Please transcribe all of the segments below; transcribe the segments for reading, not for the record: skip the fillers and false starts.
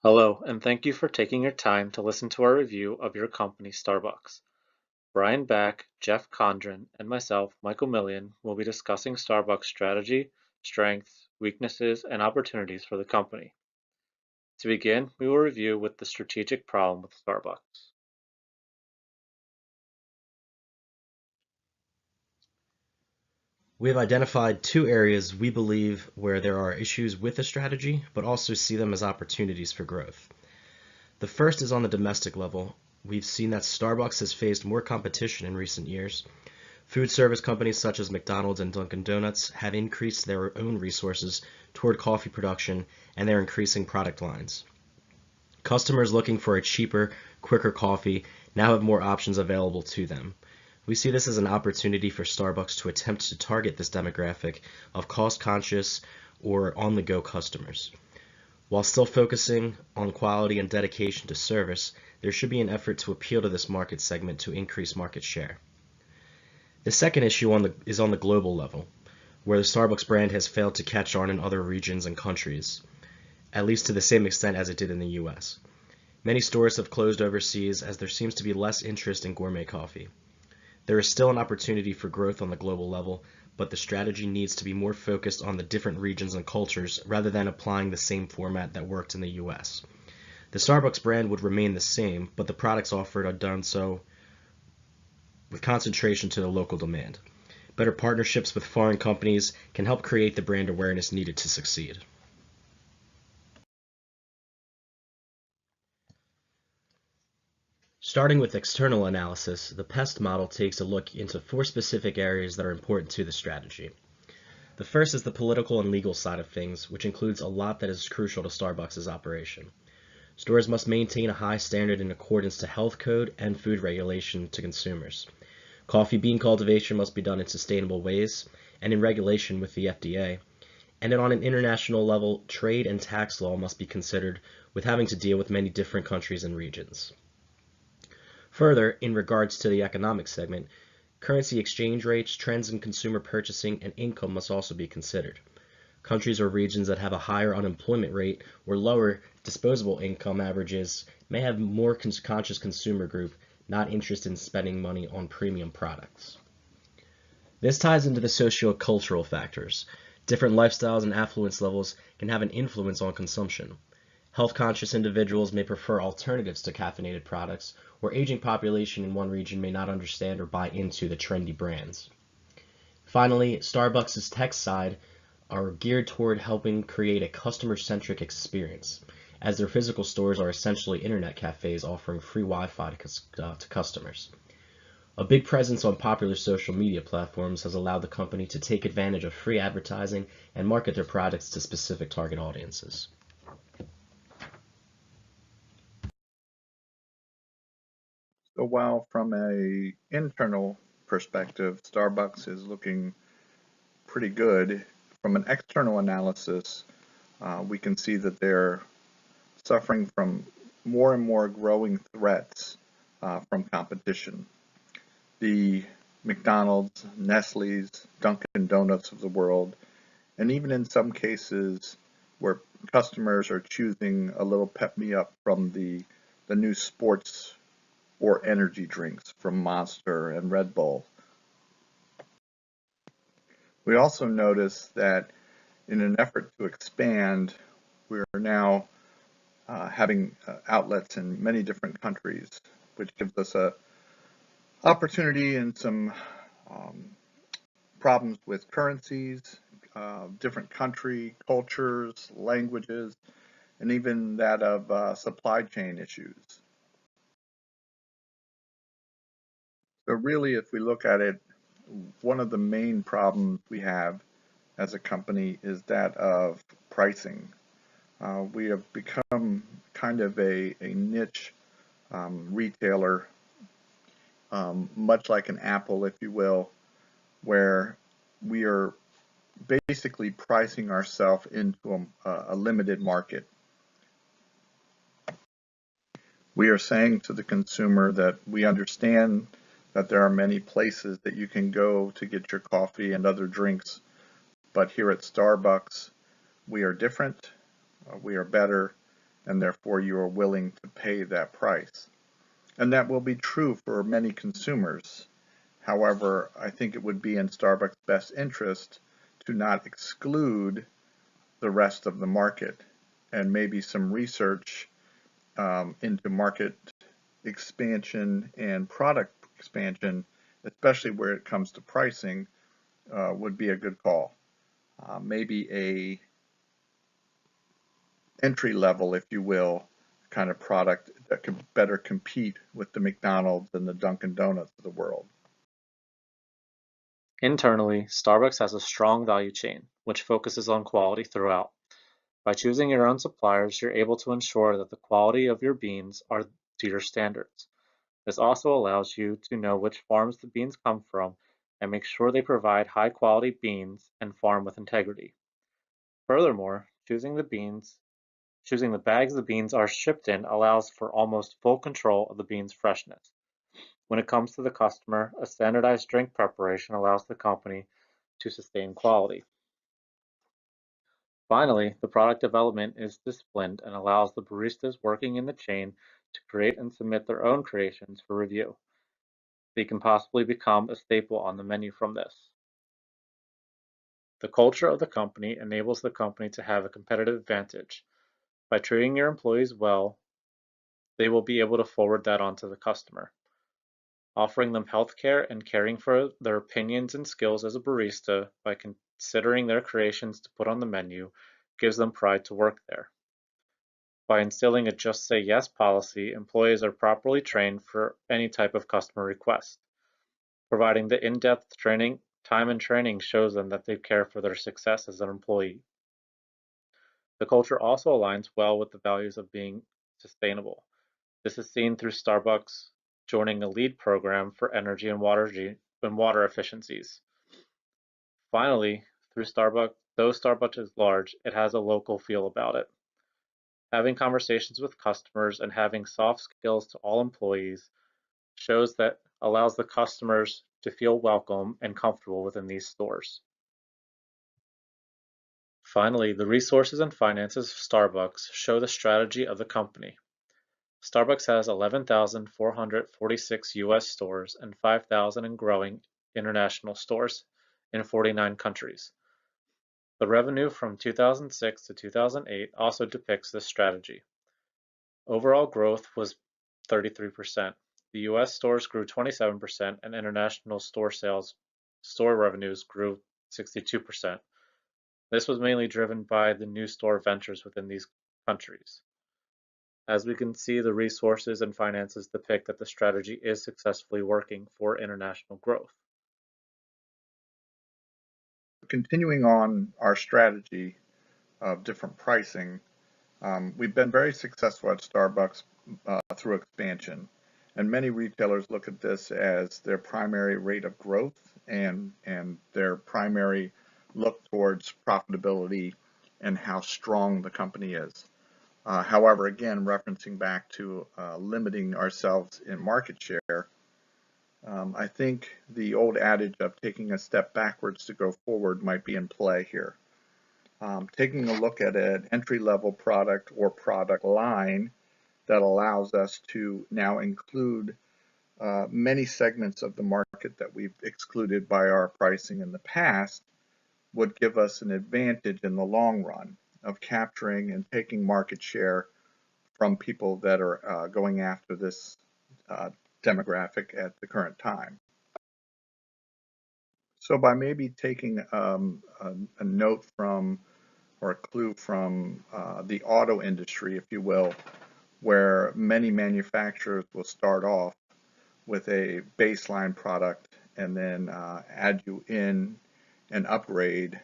Hello, and thank you for taking your time to listen to our review of your company, Starbucks. Bryan Back, Jeff Condron, and myself, Michael Millian, will be discussing Starbucks' strategy, strengths, weaknesses, and opportunities for the company. To begin, we will review with the strategic problem with Starbucks. We have identified two areas we believe where there are issues with the strategy, but also see them as opportunities for growth. The first is on the domestic level. We've seen that Starbucks has faced more competition in recent years. Food service companies such as McDonald's and Dunkin' Donuts have increased their own resources toward coffee production, and they're increasing product lines. Customers looking for a cheaper, quicker coffee now have more options available to them. We see this as an opportunity for Starbucks to attempt to target this demographic of cost-conscious or on-the-go customers. While still focusing on quality and dedication to service, there should be an effort to appeal to this market segment to increase market share. The second issue is on the global level, where the Starbucks brand has failed to catch on in other regions and countries, at least to the same extent as it did in the US. Many stores have closed overseas as there seems to be less interest in gourmet coffee. There is still an opportunity for growth on the global level, but the strategy needs to be more focused on the different regions and cultures rather than applying the same format that worked in the US. The Starbucks brand would remain the same, but the products offered are done so with concentration to the local demand. Better partnerships with foreign companies can help create the brand awareness needed to succeed. Starting with external analysis, the PEST model takes a look into four specific areas that are important to the strategy. The first is the political and legal side of things, which includes a lot that is crucial to Starbucks' operation. Stores must maintain a high standard in accordance to health code and food regulation to consumers. Coffee bean cultivation must be done in sustainable ways and in regulation with the FDA. And then on an international level, trade and tax law must be considered with having to deal with many different countries and regions. Further, in regards to the economic segment, currency exchange rates, trends in consumer purchasing, and income must also be considered. Countries or regions that have a higher unemployment rate or lower disposable income averages may have more conscious consumer group not interested in spending money on premium products. This ties into the socio-cultural factors. Different lifestyles and affluence levels can have an influence on consumption. Health-conscious individuals may prefer alternatives to caffeinated products, or aging population in one region may not understand or buy into the trendy brands. Finally, Starbucks' tech side are geared toward helping create a customer-centric experience, as their physical stores are essentially internet cafes offering free Wi-Fi to customers. A big presence on popular social media platforms has allowed the company to take advantage of free advertising and market their products to specific target audiences. So while from a internal perspective, Starbucks is looking pretty good, from an external analysis, we can see that they're suffering from more and more growing threats from competition. The McDonald's, Nestle's, Dunkin' Donuts of the world, and even in some cases where customers are choosing a little pep me up from the new sports or energy drinks from Monster and Red Bull. We also notice that in an effort to expand, we are now having outlets in many different countries, which gives us a opportunity and some problems with currencies, different country cultures, languages, and even that of supply chain issues. So really, if we look at it, one of the main problems we have as a company is that of pricing. We have become kind of a niche retailer, much like an Apple, if you will, where we are basically pricing ourselves into a limited market. We are saying to the consumer that we understand that there are many places that you can go to get your coffee and other drinks, but here at Starbucks, we are different, we are better, and therefore you are willing to pay that price. And that will be true for many consumers. However, I think it would be in Starbucks' best interest to not exclude the rest of the market, and maybe some research into market expansion and product expansion, especially where it comes to pricing, would be a good call. Maybe a entry level, if you will, kind of product that could better compete with the McDonald's and the Dunkin' Donuts of the world. Internally, Starbucks has a strong value chain, which focuses on quality throughout. By choosing your own suppliers, you're able to ensure that the quality of your beans are to your standards. This also allows you to know which farms the beans come from and make sure they provide high quality beans and farm with integrity. Furthermore, choosing the bags the beans are shipped in allows for almost full control of the beans' freshness. When it comes to the customer, a standardized drink preparation allows the company to sustain quality. Finally, the product development is disciplined and allows the baristas working in the chain to create and submit their own creations for review. They can possibly become a staple on the menu from this. The culture of the company enables the company to have a competitive advantage. By treating your employees well, they will be able to forward that on to the customer. Offering them healthcare and caring for their opinions and skills as a barista by considering their creations to put on the menu gives them pride to work there. By instilling a just say yes policy, employees are properly trained for any type of customer request. Providing the in-depth training, time and training shows them that they care for their success as an employee. The culture also aligns well with the values of being sustainable. This is seen through Starbucks joining a LEED program for energy and water efficiencies. Finally, though Starbucks is large, it has a local feel about it. Having conversations with customers and having soft skills to all employees shows that allows the customers to feel welcome and comfortable within these stores. Finally, the resources and finances of Starbucks show the strategy of the company. Starbucks has 11,446 US stores and 5,000 and growing international stores in 49 countries. The revenue from 2006 to 2008 also depicts this strategy. Overall growth was 33%. The US stores grew 27% and international store revenues grew 62%. This was mainly driven by the new store ventures within these countries. As we can see, the resources and finances depict that the strategy is successfully working for international growth. Continuing on our strategy of different pricing, we've been very successful at Starbucks through expansion. And many retailers look at this as their primary rate of growth and their primary look towards profitability and how strong the company is. However, again, referencing back to limiting ourselves in market share, I think the old adage of taking a step backwards to go forward might be in play here. Taking a look at an entry-level product or product line that allows us to now include many segments of the market that we've excluded by our pricing in the past would give us an advantage in the long run of capturing and taking market share from people that are going after this demographic at the current time. So by maybe taking a note from or a clue from the auto industry, if you will, where many manufacturers will start off with a baseline product and then add you in an upgrade.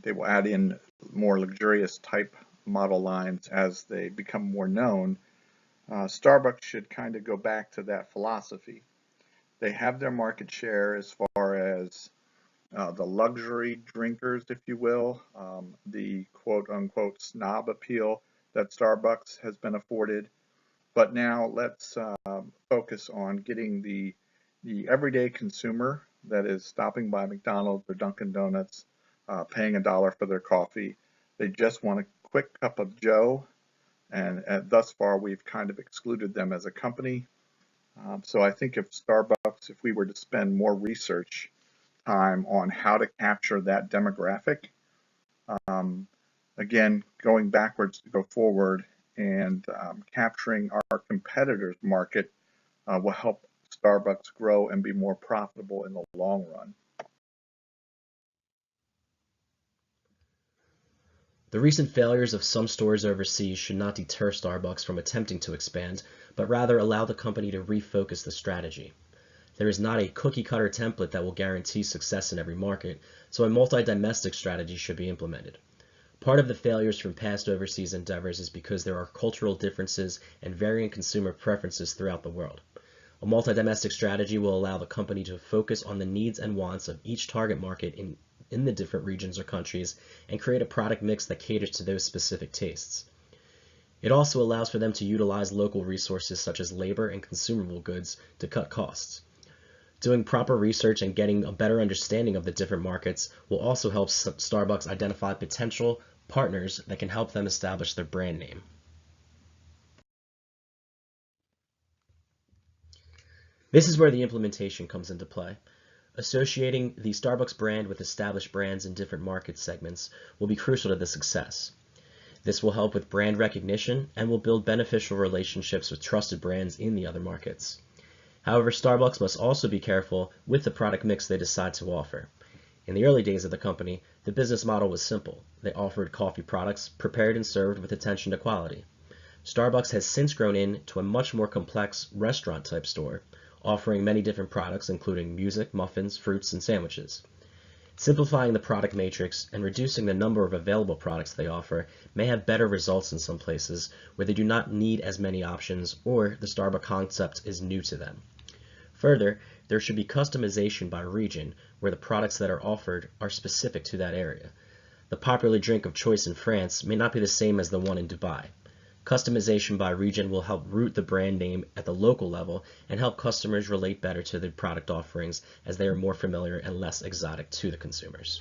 They will add in more luxurious type model lines as they become more known. Starbucks should kind of go back to that philosophy. They have their market share as far as the luxury drinkers, if you will, the quote-unquote snob appeal that Starbucks has been afforded. But now let's focus on getting the everyday consumer that is stopping by McDonald's or Dunkin' Donuts, paying $1 for their coffee. They just want a quick cup of joe and thus far we've kind of excluded them as a company. So I think if Starbucks, if we were to spend more research time on how to capture that demographic, um, again, going backwards to go forward, and capturing our competitors' market will help Starbucks grow and be more profitable in the long run. The recent failures of some stores overseas should not deter Starbucks from attempting to expand, but rather allow the company to refocus the strategy. There is not a cookie-cutter template that will guarantee success in every market, so a multi-domestic strategy should be implemented. Part of the failures from past overseas endeavors is because there are cultural differences and varying consumer preferences throughout the world. A multi-domestic strategy will allow the company to focus on the needs and wants of each target market in the different regions or countries and create a product mix that caters to those specific tastes. It also allows for them to utilize local resources such as labor and consumable goods to cut costs. Doing proper research and getting a better understanding of the different markets will also help Starbucks identify potential partners that can help them establish their brand name. This is where the implementation comes into play. Associating the Starbucks brand with established brands in different market segments will be crucial to the success. This will help with brand recognition and will build beneficial relationships with trusted brands in the other markets. However, Starbucks must also be careful with the product mix they decide to offer. In the early days of the company, the business model was simple. They offered coffee products prepared and served with attention to quality. Starbucks has since grown into a much more complex restaurant-type store, offering many different products including music, muffins, fruits, and sandwiches. Simplifying the product matrix and reducing the number of available products they offer may have better results in some places where they do not need as many options or the Starbucks concept is new to them. Further, there should be customization by region where the products that are offered are specific to that area. The popular drink of choice in France may not be the same as the one in Dubai. Customization by region will help root the brand name at the local level and help customers relate better to the product offerings as they are more familiar and less exotic to the consumers.